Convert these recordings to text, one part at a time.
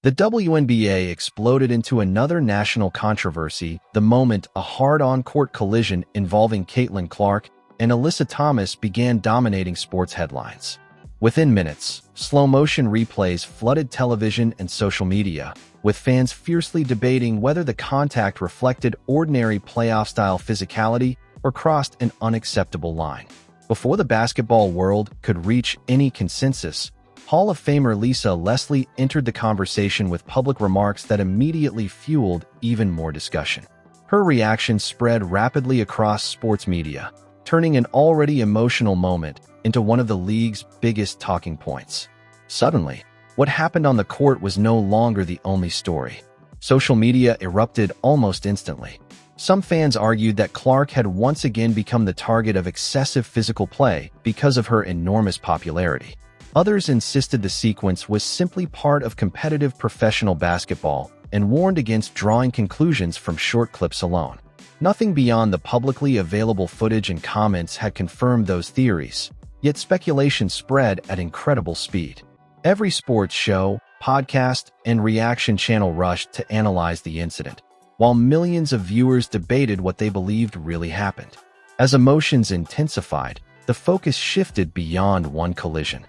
The WNBA exploded into another national controversy the moment a hard-on-court collision involving Caitlin Clark and Alyssa Thomas began dominating sports headlines. Within minutes, slow-motion replays flooded television and social media, with fans fiercely debating whether the contact reflected ordinary playoff-style physicality or crossed an unacceptable line. Before the basketball world could reach any consensus, Hall of Famer Alyssa Leslie entered the conversation with public remarks that immediately fueled even more discussion. Her reaction spread rapidly across sports media, turning an already emotional moment into one of the league's biggest talking points. Suddenly, what happened on the court was no longer the only story. Social media erupted almost instantly. Some fans argued that Clark had once again become the target of excessive physical play because of her enormous popularity. Others insisted the sequence was simply part of competitive professional basketball and warned against drawing conclusions from short clips alone. Nothing beyond the publicly available footage and comments had confirmed those theories, yet speculation spread at incredible speed. Every sports show, podcast, and reaction channel rushed to analyze the incident, while millions of viewers debated what they believed really happened. As emotions intensified, the focus shifted beyond one collision.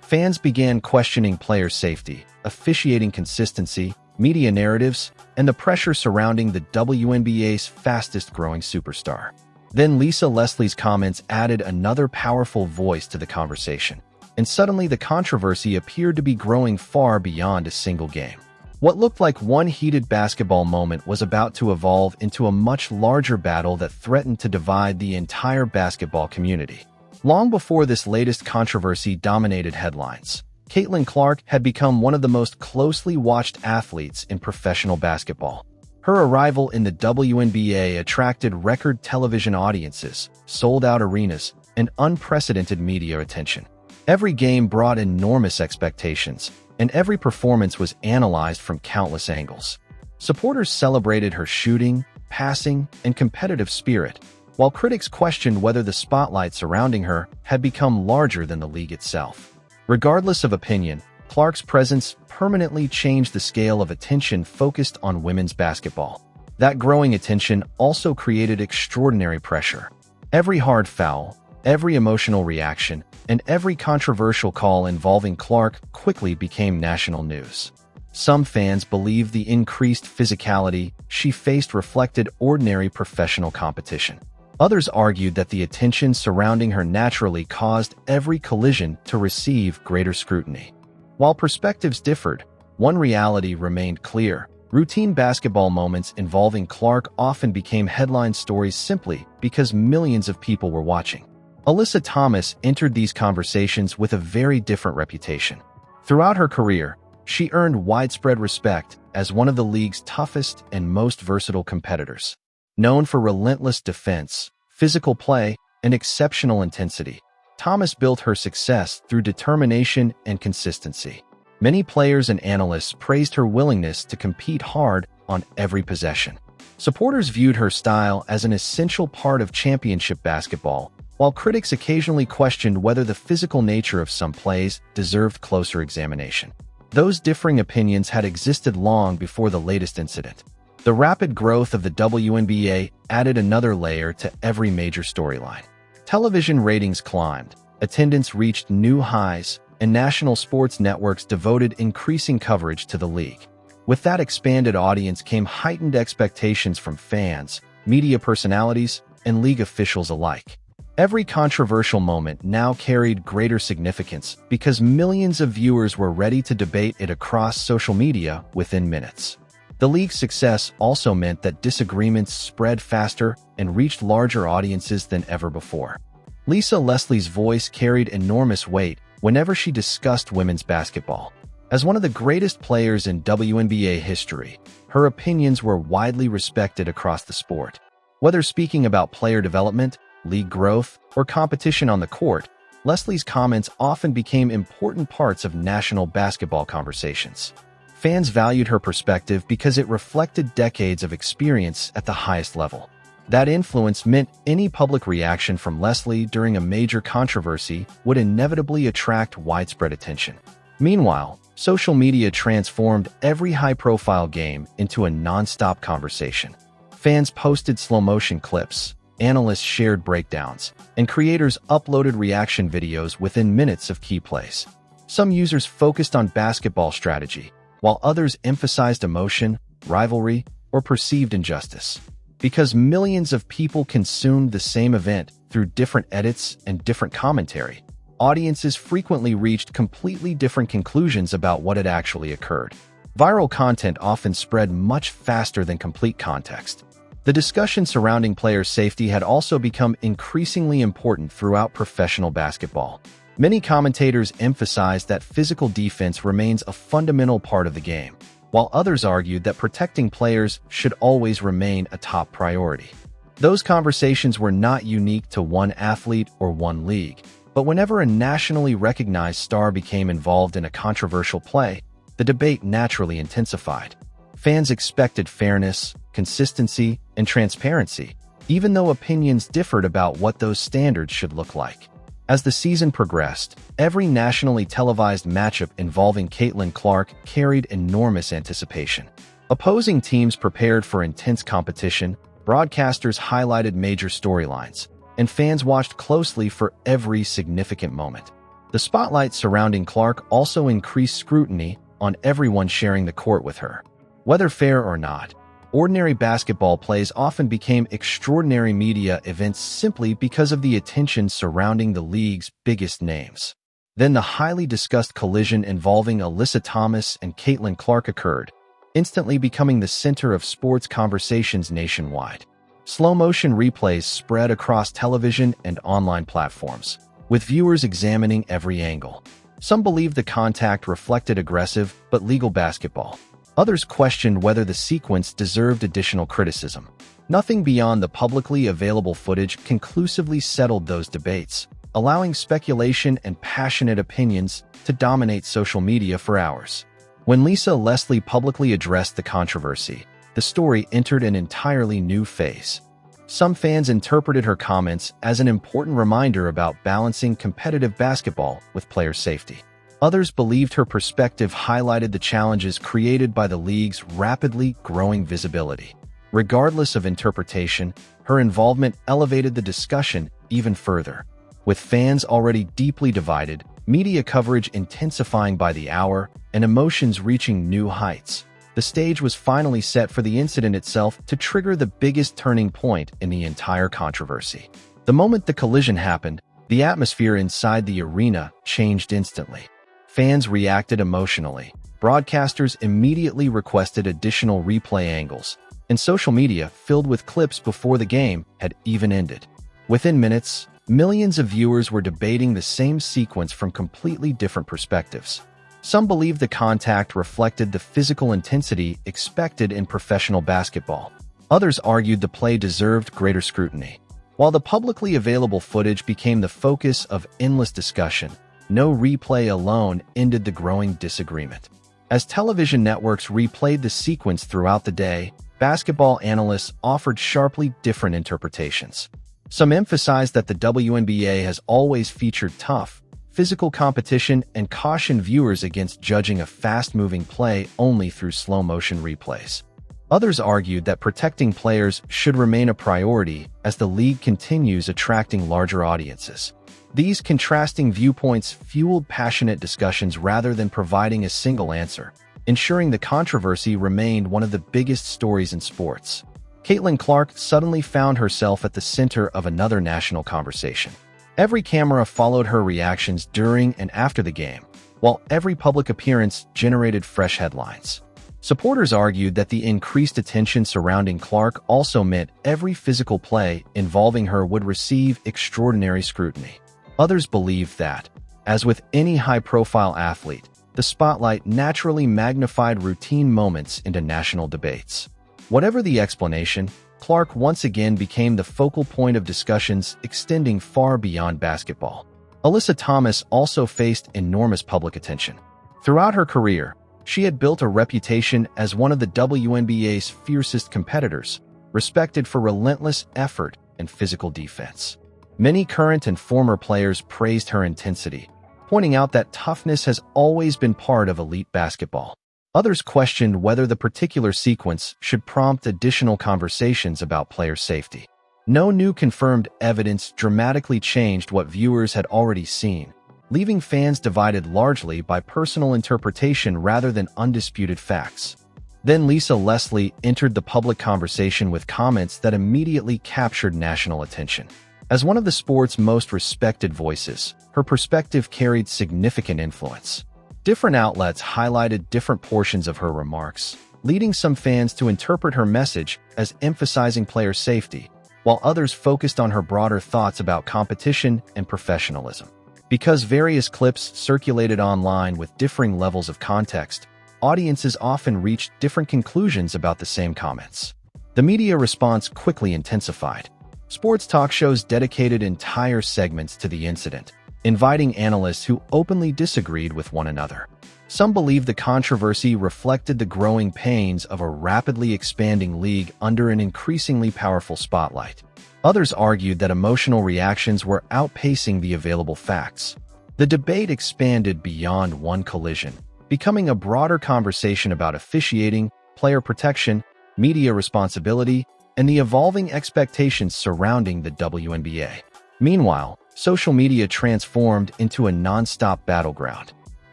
Fans began questioning player safety, officiating consistency, media narratives, and the pressure surrounding the WNBA's fastest-growing superstar. Then Alyssa Leslie's comments added another powerful voice to the conversation, and suddenly the controversy appeared to be growing far beyond a single game. What looked like one heated basketball moment was about to evolve into a much larger battle that threatened to divide the entire basketball community. Long before this latest controversy dominated headlines, Caitlin Clark had become one of the most closely watched athletes in professional basketball. Her arrival in the WNBA attracted record television audiences, sold-out arenas, and unprecedented media attention. Every game brought enormous expectations, and every performance was analyzed from countless angles. Supporters celebrated her shooting, passing, and competitive spirit, while critics questioned whether the spotlight surrounding her had become larger than the league itself. Regardless of opinion, Clark's presence permanently changed the scale of attention focused on women's basketball. That growing attention also created extraordinary pressure. Every hard foul, every emotional reaction, and every controversial call involving Clark quickly became national news. Some fans believed the increased physicality she faced reflected ordinary professional competition. Others argued that the attention surrounding her naturally caused every collision to receive greater scrutiny. While perspectives differed, one reality remained clear. Routine basketball moments involving Clark often became headline stories simply because millions of people were watching. Alyssa Thomas entered these conversations with a very different reputation. Throughout her career, she earned widespread respect as one of the league's toughest and most versatile competitors. Known for relentless defense, physical play, and exceptional intensity, Thomas built her success through determination and consistency. Many players and analysts praised her willingness to compete hard on every possession. Supporters viewed her style as an essential part of championship basketball, while critics occasionally questioned whether the physical nature of some plays deserved closer examination. Those differing opinions had existed long before the latest incident. The rapid growth of the WNBA added another layer to every major storyline. Television ratings climbed, attendance reached new highs, and national sports networks devoted increasing coverage to the league. With that expanded audience came heightened expectations from fans, media personalities, and league officials alike. Every controversial moment now carried greater significance because millions of viewers were ready to debate it across social media within minutes. The league's success also meant that disagreements spread faster and reached larger audiences than ever before. Alyssa Leslie's voice carried enormous weight whenever she discussed women's basketball. As one of the greatest players in WNBA history, her opinions were widely respected across the sport. Whether speaking about player development, league growth, or competition on the court, Leslie's comments often became important parts of national basketball conversations. Fans valued her perspective because it reflected decades of experience at the highest level. That influence meant any public reaction from Leslie during a major controversy would inevitably attract widespread attention. Meanwhile, Social media transformed every high-profile game into a non-stop conversation. Fans posted slow-motion clips, analysts shared breakdowns, and creators uploaded reaction videos within minutes of key plays. Some users focused on basketball strategy, while others emphasized emotion, rivalry, or perceived injustice. Because millions of people consumed the same event through different edits and different commentary, audiences frequently reached completely different conclusions about what had actually occurred. Viral content often spread much faster than complete context. The discussion surrounding player safety had also become increasingly important throughout professional basketball. Many commentators emphasized that physical defense remains a fundamental part of the game, while others argued that protecting players should always remain a top priority. Those conversations were not unique to one athlete or one league, but whenever a nationally recognized star became involved in a controversial play, the debate naturally intensified. Fans expected fairness, consistency, and transparency, even though opinions differed about what those standards should look like. As the season progressed, every nationally televised matchup involving Caitlin Clark carried enormous anticipation. Opposing teams prepared for intense competition, broadcasters highlighted major storylines, and fans watched closely for every significant moment. The spotlight surrounding Clark also increased scrutiny on everyone sharing the court with her. Whether fair or not, ordinary basketball plays often became extraordinary media events simply because of the attention surrounding the league's biggest names. Then the highly discussed collision involving Alyssa Thomas and Caitlin Clark occurred, instantly becoming the center of sports conversations nationwide. Slow-motion replays spread across television and online platforms, with viewers examining every angle. Some believed the contact reflected aggressive but legal basketball. Others questioned whether the sequence deserved additional criticism. Nothing beyond the publicly available footage conclusively settled those debates, allowing speculation and passionate opinions to dominate social media for hours. When Lisa Leslie publicly addressed the controversy, the story entered an entirely new phase. Some fans interpreted her comments as an important reminder about balancing competitive basketball with player safety. Others believed her perspective highlighted the challenges created by the league's rapidly growing visibility. Regardless of interpretation, her involvement elevated the discussion even further. With fans already deeply divided, media coverage intensifying by the hour, and emotions reaching new heights, the stage was finally set for the incident itself to trigger the biggest turning point in the entire controversy. The moment the collision happened, the atmosphere inside the arena changed instantly. Fans reacted emotionally, broadcasters immediately requested additional replay angles, and social media filled with clips before the game had even ended. Within minutes, millions of viewers were debating the same sequence from completely different perspectives. Some believed the contact reflected the physical intensity expected in professional basketball. Others argued the play deserved greater scrutiny. While the publicly available footage became the focus of endless discussion, no replay alone ended the growing disagreement. As television networks replayed the sequence throughout the day, basketball analysts offered sharply different interpretations. Some emphasized that the WNBA has always featured tough, physical competition and cautioned viewers against judging a fast-moving play only through slow-motion replays. Others argued that protecting players should remain a priority as the league continues attracting larger audiences. These contrasting viewpoints fueled passionate discussions rather than providing a single answer, ensuring the controversy remained one of the biggest stories in sports. Caitlin Clark suddenly found herself at the center of another national conversation. Every camera followed her reactions during and after the game, while every public appearance generated fresh headlines. Supporters argued that the increased attention surrounding Clark also meant every physical play involving her would receive extraordinary scrutiny. Others believed that, as with any high-profile athlete, the spotlight naturally magnified routine moments into national debates. Whatever the explanation, Clark once again became the focal point of discussions extending far beyond basketball. Alyssa Thomas also faced enormous public attention. Throughout her career, she had built a reputation as one of the WNBA's fiercest competitors, respected for relentless effort and physical defense. Many current and former players praised her intensity, pointing out that toughness has always been part of elite basketball. Others questioned whether the particular sequence should prompt additional conversations about player safety. No new confirmed evidence dramatically changed what viewers had already seen, leaving fans divided largely by personal interpretation rather than undisputed facts. Then Lisa Leslie entered the public conversation with comments that immediately captured national attention. As one of the sport's most respected voices, her perspective carried significant influence. Different outlets highlighted different portions of her remarks, leading some fans to interpret her message as emphasizing player safety, while others focused on her broader thoughts about competition and professionalism. Because various clips circulated online with differing levels of context, audiences often reached different conclusions about the same comments. The media response quickly intensified. Sports talk shows dedicated entire segments to the incident, inviting analysts who openly disagreed with one another. Some believe the controversy reflected the growing pains of a rapidly expanding league under an increasingly powerful spotlight. Others argued that emotional reactions were outpacing the available facts. The debate expanded beyond one collision, becoming a broader conversation about officiating, player protection, media responsibility, and the evolving expectations surrounding the WNBA. Meanwhile, social media transformed into a non-stop battleground.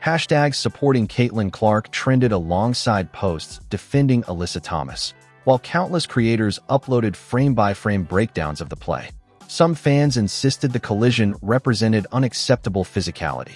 Hashtags supporting Caitlin Clark trended alongside posts defending Alyssa Thomas, while countless creators uploaded frame-by-frame breakdowns of the play. Some fans insisted the collision represented unacceptable physicality.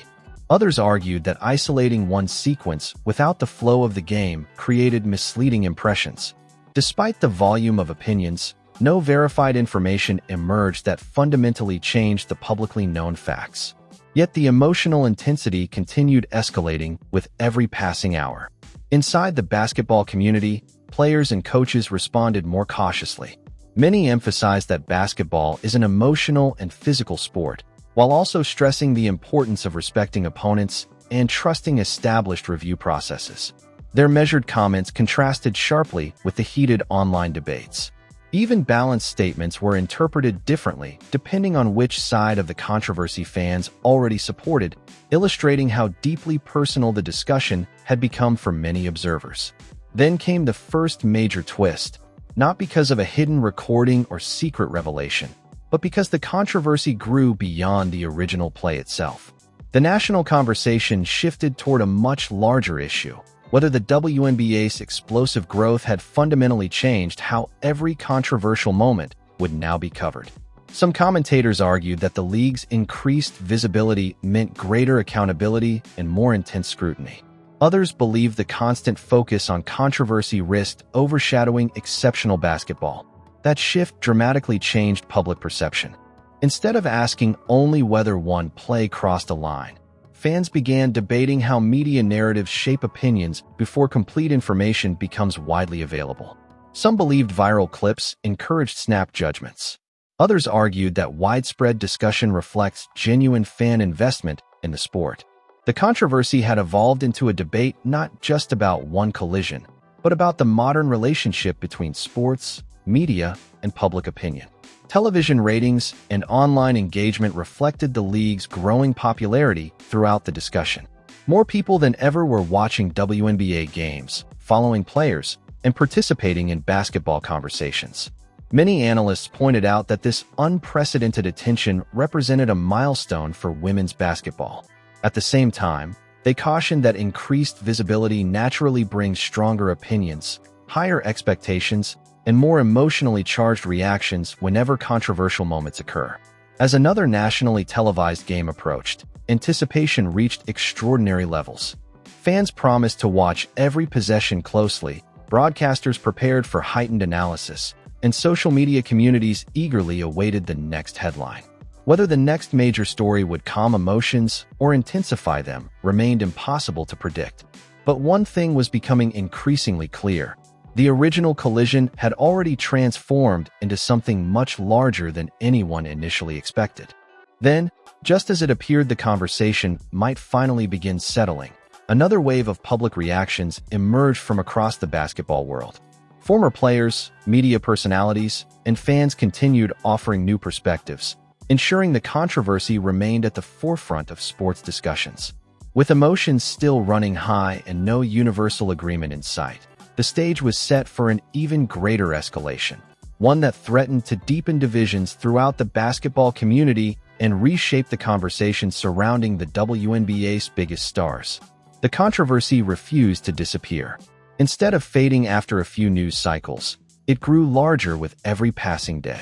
Others argued that isolating one sequence without the flow of the game created misleading impressions. Despite the volume of opinions, no verified information emerged that fundamentally changed the publicly known facts. Yet the emotional intensity continued escalating with every passing hour. Inside the basketball community, players and coaches responded more cautiously. Many emphasized that basketball is an emotional and physical sport, while also stressing the importance of respecting opponents and trusting established review processes. Their measured comments contrasted sharply with the heated online debates. Even balanced statements were interpreted differently depending on which side of the controversy fans already supported, illustrating how deeply personal the discussion had become for many observers. Then came the first major twist, not because of a hidden recording or secret revelation, but because the controversy grew beyond the original play itself. The national conversation shifted toward a much larger issue: whether the WNBA's explosive growth had fundamentally changed how every controversial moment would now be covered. Some commentators argued that the league's increased visibility meant greater accountability and more intense scrutiny. Others believed the constant focus on controversy risked overshadowing exceptional basketball. That shift dramatically changed public perception. Instead of asking only whether one play crossed a line, fans began debating how media narratives shape opinions before complete information becomes widely available. Some believed viral clips encouraged snap judgments. Others argued that widespread discussion reflects genuine fan investment in the sport. The controversy had evolved into a debate not just about one collision, but about the modern relationship between sports, media, and public opinion. Television ratings and online engagement reflected the league's growing popularity throughout the discussion. More people than ever were watching WNBA games, following players, and participating in basketball conversations. Many analysts pointed out that this unprecedented attention represented a milestone for women's basketball. At the same time, they cautioned that increased visibility naturally brings stronger opinions, higher expectations, and more emotionally charged reactions whenever controversial moments occur. As another nationally televised game approached, anticipation reached extraordinary levels. Fans promised to watch every possession closely, broadcasters prepared for heightened analysis, and social media communities eagerly awaited the next headline. Whether the next major story would calm emotions or intensify them remained impossible to predict. But one thing was becoming increasingly clear: the original collision had already transformed into something much larger than anyone initially expected. Then, just as it appeared the conversation might finally begin settling, another wave of public reactions emerged from across the basketball world. Former players, media personalities, and fans continued offering new perspectives, ensuring the controversy remained at the forefront of sports discussions. With emotions still running high and no universal agreement in sight, the stage was set for an even greater escalation, one that threatened to deepen divisions throughout the basketball community and reshape the conversation surrounding the WNBA's biggest stars. The controversy refused to disappear. Instead of fading after a few news cycles, it grew larger with every passing day.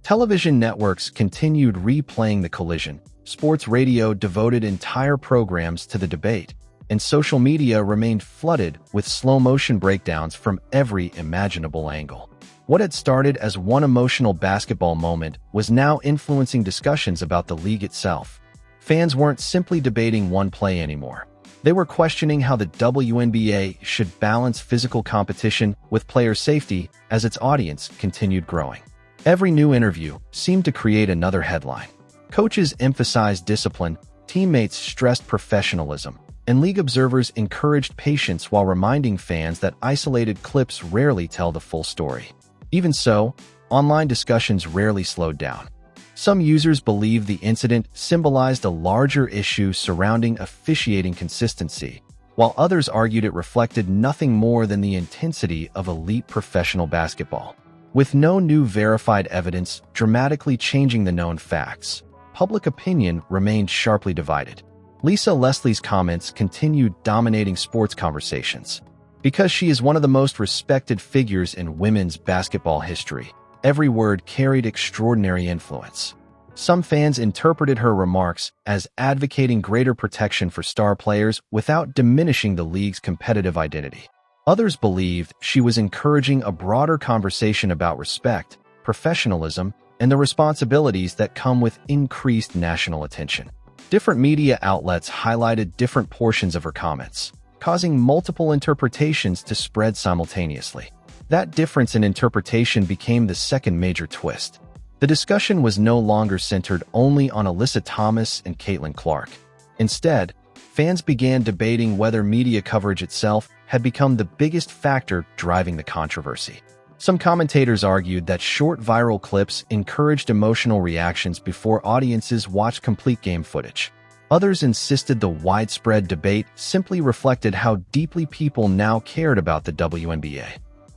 Television networks continued replaying the collision, sports radio devoted entire programs to the debate, and social media remained flooded with slow-motion breakdowns from every imaginable angle. What had started as one emotional basketball moment was now influencing discussions about the league itself. Fans weren't simply debating one play anymore. They were questioning how the WNBA should balance physical competition with player safety as its audience continued growing. Every new interview seemed to create another headline. Coaches emphasized discipline, teammates stressed professionalism, and league observers encouraged patience while reminding fans that isolated clips rarely tell the full story. Even so, online discussions rarely slowed down. Some users believed the incident symbolized a larger issue surrounding officiating consistency, while others argued it reflected nothing more than the intensity of elite professional basketball. With no new verified evidence dramatically changing the known facts, public opinion remained sharply divided. Lisa Leslie's comments continued dominating sports conversations. Because she is one of the most respected figures in women's basketball history, every word carried extraordinary influence. Some fans interpreted her remarks as advocating greater protection for star players without diminishing the league's competitive identity. Others believed she was encouraging a broader conversation about respect, professionalism, and the responsibilities that come with increased national attention. Different media outlets highlighted different portions of her comments, causing multiple interpretations to spread simultaneously. That difference in interpretation became the second major twist. The discussion was no longer centered only on Alyssa Thomas and Caitlin Clark. Instead, fans began debating whether media coverage itself had become the biggest factor driving the controversy. Some commentators argued that short viral clips encouraged emotional reactions before audiences watched complete game footage. Others insisted the widespread debate simply reflected how deeply people now cared about the WNBA.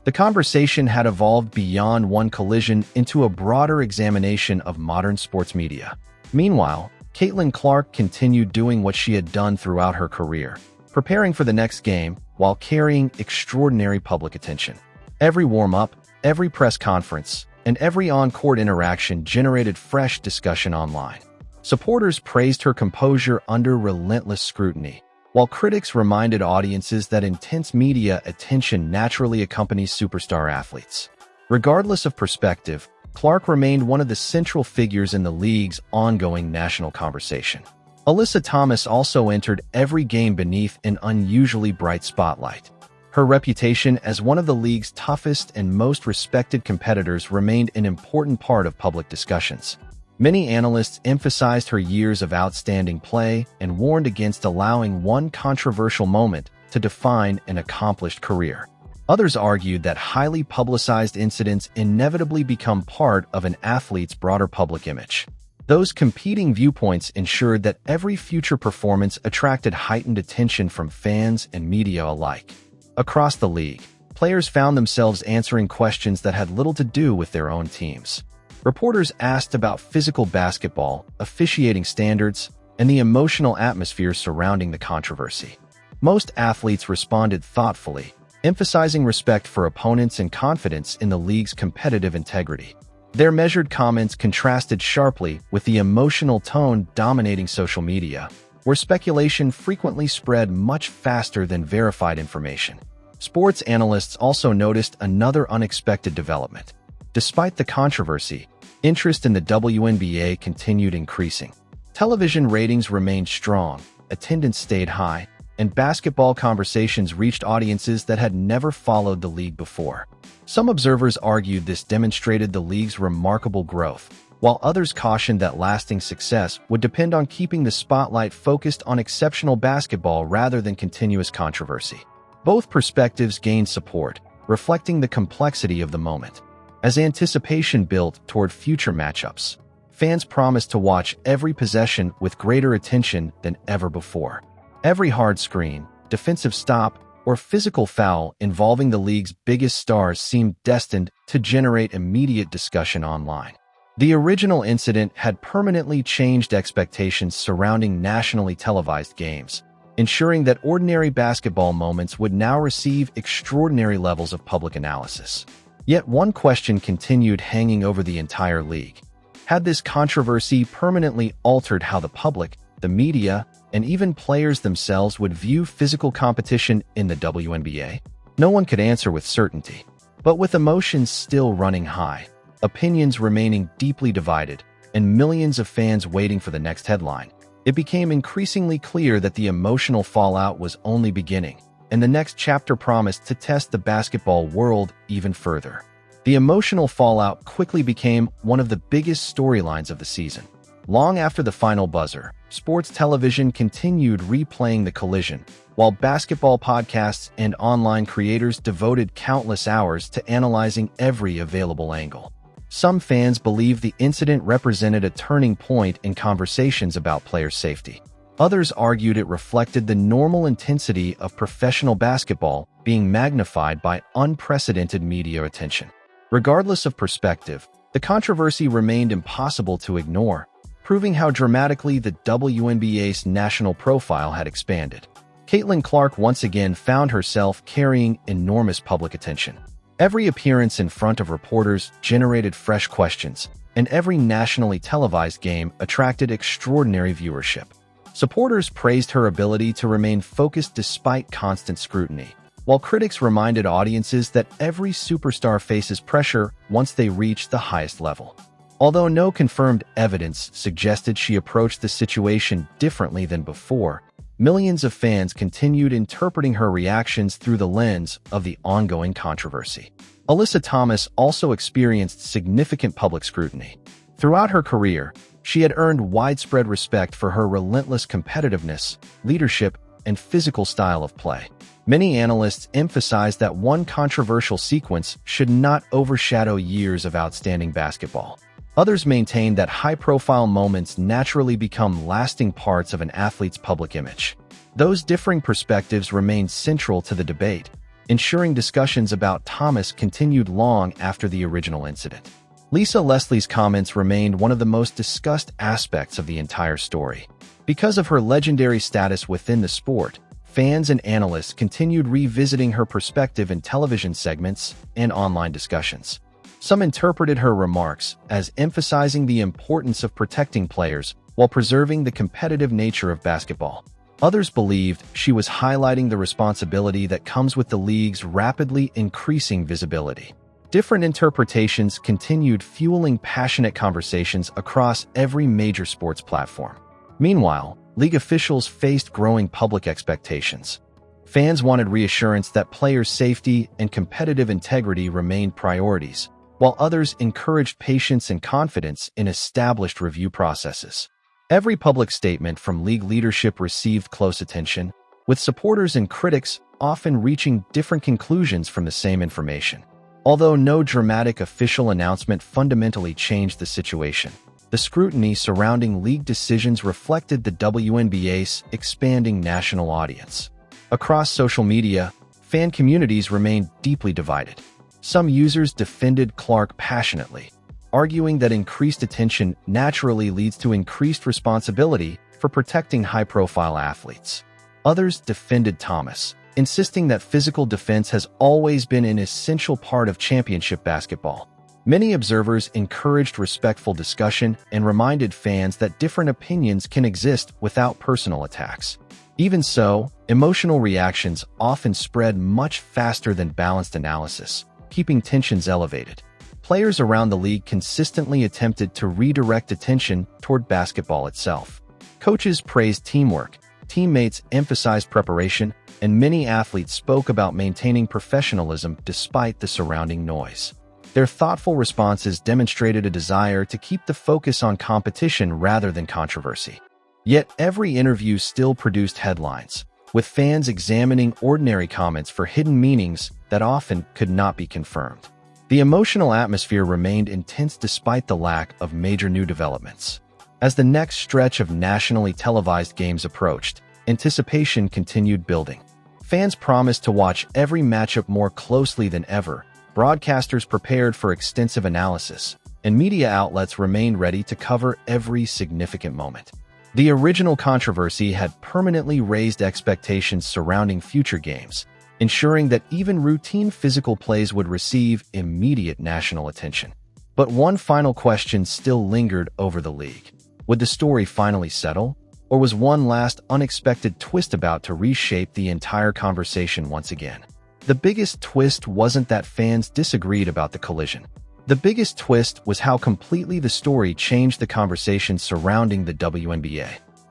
The conversation had evolved beyond one collision into a broader examination of modern sports media. Meanwhile, Caitlin Clark continued doing what she had done throughout her career, preparing for the next game while carrying extraordinary public attention. Every warm-up, every press conference, and every on-court interaction generated fresh discussion online. Supporters praised her composure under relentless scrutiny, while critics reminded audiences that intense media attention naturally accompanies superstar athletes. Regardless of perspective, Clark remained one of the central figures in the league's ongoing national conversation. Alyssa Thomas also entered every game beneath an unusually bright spotlight. Her reputation as one of the league's toughest and most respected competitors remained an important part of public discussions. Many analysts emphasized her years of outstanding play and warned against allowing one controversial moment to define an accomplished career. Others argued that highly publicized incidents inevitably become part of an athlete's broader public image. Those competing viewpoints ensured that every future performance attracted heightened attention from fans and media alike. Across the league, players found themselves answering questions that had little to do with their own teams. Reporters asked about physical basketball, officiating standards, and the emotional atmosphere surrounding the controversy. Most athletes responded thoughtfully, emphasizing respect for opponents and confidence in the league's competitive integrity. Their measured comments contrasted sharply with the emotional tone dominating social media, where speculation frequently spread much faster than verified information. Sports analysts also noticed another unexpected development. Despite the controversy, interest in the WNBA continued increasing. Television ratings remained strong, attendance stayed high, and basketball conversations reached audiences that had never followed the league before. Some observers argued this demonstrated the league's remarkable growth, while others cautioned that lasting success would depend on keeping the spotlight focused on exceptional basketball rather than continuous controversy. Both perspectives gained support, reflecting the complexity of the moment. As anticipation built toward future matchups, fans promised to watch every possession with greater attention than ever before. Every hard screen, defensive stop, or physical foul involving the league's biggest stars seemed destined to generate immediate discussion online. The original incident had permanently changed expectations surrounding nationally televised games, ensuring that ordinary basketball moments would now receive extraordinary levels of public analysis. Yet one question continued hanging over the entire league. Had this controversy permanently altered how the public, the media, and even players themselves would view physical competition in the WNBA? No one could answer with certainty. But with emotions still running high, opinions remaining deeply divided, and millions of fans waiting for the next headline, it became increasingly clear that the emotional fallout was only beginning, and the next chapter promised to test the basketball world even further. The emotional fallout quickly became one of the biggest storylines of the season. Long after the final buzzer, sports television continued replaying the collision, while basketball podcasts and online creators devoted countless hours to analyzing every available angle. Some fans believe the incident represented a turning point in conversations about player safety. Others argued it reflected the normal intensity of professional basketball being magnified by unprecedented media attention. Regardless of perspective, the controversy remained impossible to ignore, proving how dramatically the WNBA's national profile had expanded. Caitlin Clark once again found herself carrying enormous public attention. Every appearance in front of reporters generated fresh questions, and every nationally televised game attracted extraordinary viewership. Supporters praised her ability to remain focused despite constant scrutiny, while critics reminded audiences that every superstar faces pressure once they reach the highest level. Although no confirmed evidence suggested she approached the situation differently than before, millions of fans continued interpreting her reactions through the lens of the ongoing controversy. Alyssa Thomas also experienced significant public scrutiny. Throughout her career, she had earned widespread respect for her relentless competitiveness, leadership, and physical style of play. Many analysts emphasized that one controversial sequence should not overshadow years of outstanding basketball. Others maintain that high-profile moments naturally become lasting parts of an athlete's public image. Those differing perspectives remained central to the debate, ensuring discussions about Thomas continued long after the original incident. Lisa Leslie's comments remained one of the most discussed aspects of the entire story. Because of her legendary status within the sport, fans and analysts continued revisiting her perspective in television segments and online discussions. Some interpreted her remarks as emphasizing the importance of protecting players while preserving the competitive nature of basketball. Others believed she was highlighting the responsibility that comes with the league's rapidly increasing visibility. Different interpretations continued fueling passionate conversations across every major sports platform. Meanwhile, league officials faced growing public expectations. Fans wanted reassurance that players' safety and competitive integrity remained priorities, while others encouraged patience and confidence in established review processes. Every public statement from league leadership received close attention, with supporters and critics often reaching different conclusions from the same information. Although no dramatic official announcement fundamentally changed the situation, the scrutiny surrounding league decisions reflected the WNBA's expanding national audience. Across social media, fan communities remained deeply divided. Some users defended Clark passionately, arguing that increased attention naturally leads to increased responsibility for protecting high-profile athletes. Others defended Thomas, insisting that physical defense has always been an essential part of championship basketball. Many observers encouraged respectful discussion and reminded fans that different opinions can exist without personal attacks. Even so, emotional reactions often spread much faster than balanced analysis, keeping tensions elevated. Players around the league consistently attempted to redirect attention toward basketball itself. Coaches praised teamwork, teammates emphasized preparation, and many athletes spoke about maintaining professionalism despite the surrounding noise. Their thoughtful responses demonstrated a desire to keep the focus on competition rather than controversy. Yet every interview still produced headlines, with fans examining ordinary comments for hidden meanings that often could not be confirmed. The emotional atmosphere remained intense despite the lack of major new developments. As the next stretch of nationally televised games approached, anticipation continued building. Fans promised to watch every matchup more closely than ever, broadcasters prepared for extensive analysis, and media outlets remained ready to cover every significant moment. The original controversy had permanently raised expectations surrounding future games, ensuring that even routine physical plays would receive immediate national attention. But one final question still lingered over the league. Would the story finally settle? Or was one last unexpected twist about to reshape the entire conversation once again? The biggest twist wasn't that fans disagreed about the collision. The biggest twist was how completely the story changed the conversation surrounding the WNBA.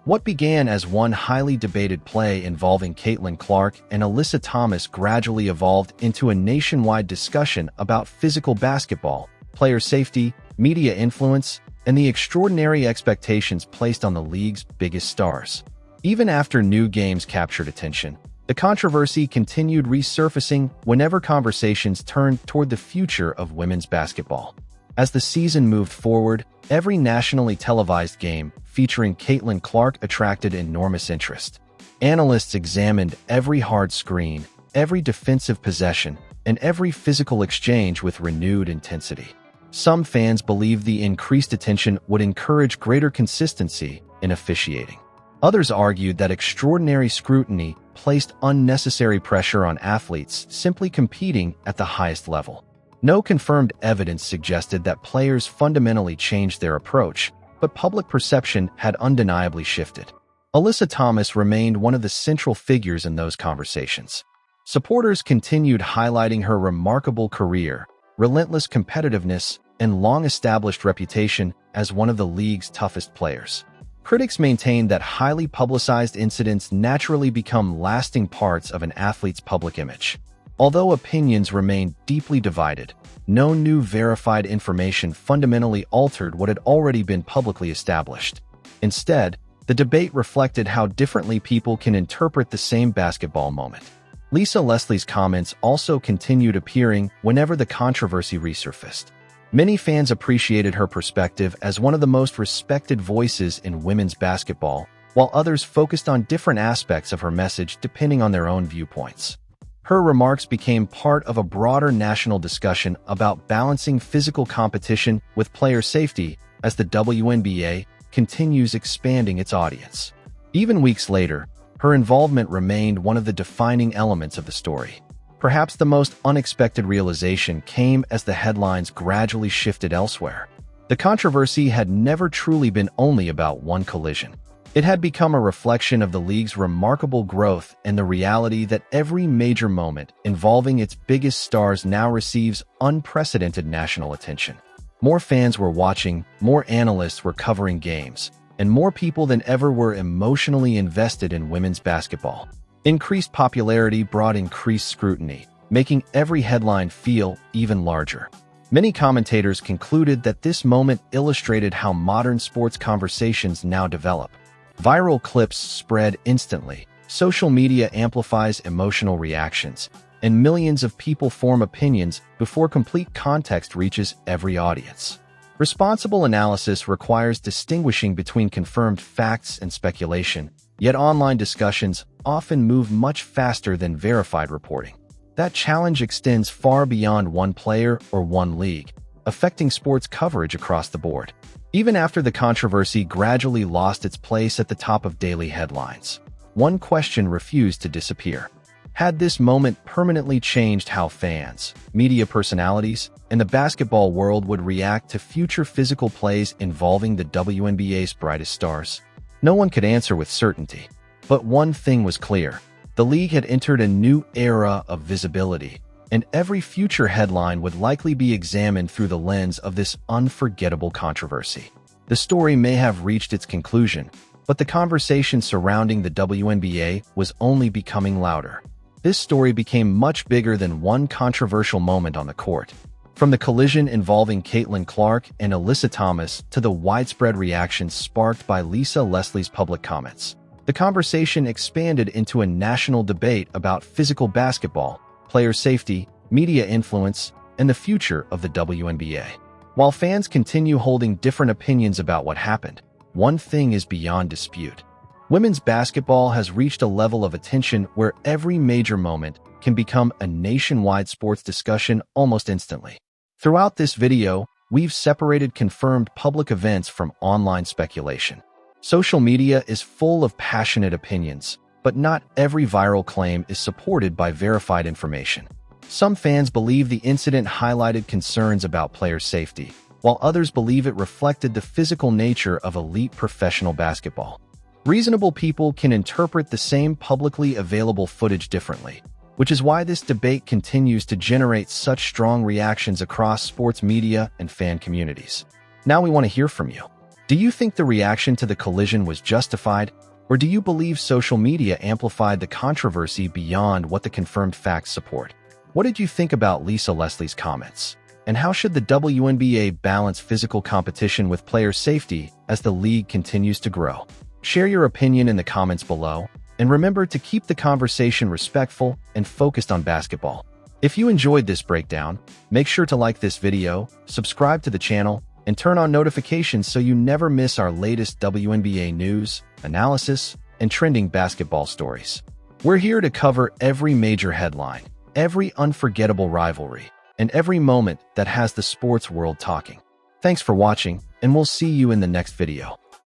What began as one highly debated play involving Caitlin Clark and Alyssa Thomas gradually evolved into a nationwide discussion about physical basketball, player safety, media influence, and the extraordinary expectations placed on the league's biggest stars. Even after new games captured attention, the controversy continued resurfacing whenever conversations turned toward the future of women's basketball. As the season moved forward, every nationally televised game featuring Caitlin Clark attracted enormous interest. Analysts examined every hard screen, every defensive possession, and every physical exchange with renewed intensity. Some fans believed the increased attention would encourage greater consistency in officiating. Others argued that extraordinary scrutiny placed unnecessary pressure on athletes simply competing at the highest level. No confirmed evidence suggested that players fundamentally changed their approach, but public perception had undeniably shifted. Alyssa Thomas remained one of the central figures in those conversations. Supporters continued highlighting her remarkable career, relentless competitiveness, and long-established reputation as one of the league's toughest players. Critics maintained that highly publicized incidents naturally become lasting parts of an athlete's public image. Although opinions remained deeply divided, no new verified information fundamentally altered what had already been publicly established. Instead, the debate reflected how differently people can interpret the same basketball moment. Lisa Leslie's comments also continued appearing whenever the controversy resurfaced. Many fans appreciated her perspective as one of the most respected voices in women's basketball, while others focused on different aspects of her message depending on their own viewpoints. Her remarks became part of a broader national discussion about balancing physical competition with player safety as the WNBA continues expanding its audience. Even weeks later, her involvement remained one of the defining elements of the story. Perhaps the most unexpected realization came as the headlines gradually shifted elsewhere. The controversy had never truly been only about one collision. It had become a reflection of the league's remarkable growth and the reality that every major moment involving its biggest stars now receives unprecedented national attention. More fans were watching, more analysts were covering games, and more people than ever were emotionally invested in women's basketball. Increased popularity brought increased scrutiny, making every headline feel even larger. Many commentators concluded that this moment illustrated how modern sports conversations now develop. Viral clips spread instantly, social media amplifies emotional reactions, and millions of people form opinions before complete context reaches every audience. Responsible analysis requires distinguishing between confirmed facts and speculation, yet online discussions often move much faster than verified reporting. That challenge extends far beyond one player or one league, affecting sports coverage across the board. Even after the controversy gradually lost its place at the top of daily headlines, one question refused to disappear. Had this moment permanently changed how fans, media personalities, and the basketball world would react to future physical plays involving the WNBA's brightest stars? No one could answer with certainty. But one thing was clear. The league had entered a new era of visibility, and every future headline would likely be examined through the lens of this unforgettable controversy. The story may have reached its conclusion, but the conversation surrounding the WNBA was only becoming louder. This story became much bigger than one controversial moment on the court. From the collision involving Caitlin Clark and Alyssa Thomas to the widespread reactions sparked by Lisa Leslie's public comments, the conversation expanded into a national debate about physical basketball, player safety, media influence, and the future of the WNBA. While fans continue holding different opinions about what happened, one thing is beyond dispute. Women's basketball has reached a level of attention where every major moment can become a nationwide sports discussion almost instantly. Throughout this video, we've separated confirmed public events from online speculation. Social media is full of passionate opinions, but not every viral claim is supported by verified information. Some fans believe the incident highlighted concerns about player safety, while others believe it reflected the physical nature of elite professional basketball. Reasonable people can interpret the same publicly available footage differently, which is why this debate continues to generate such strong reactions across sports media and fan communities. Now we want to hear from you. Do you think the reaction to the collision was justified, or do you believe social media amplified the controversy beyond what the confirmed facts support? What did you think about Lisa Leslie's comments? And how should the WNBA balance physical competition with player safety as the league continues to grow? Share your opinion in the comments below, and remember to keep the conversation respectful and focused on basketball. If you enjoyed this breakdown, make sure to like this video, subscribe to the channel, and turn on notifications so you never miss our latest WNBA news, analysis, and trending basketball stories. We're here to cover every major headline, every unforgettable rivalry, and every moment that has the sports world talking. Thanks for watching, and we'll see you in the next video.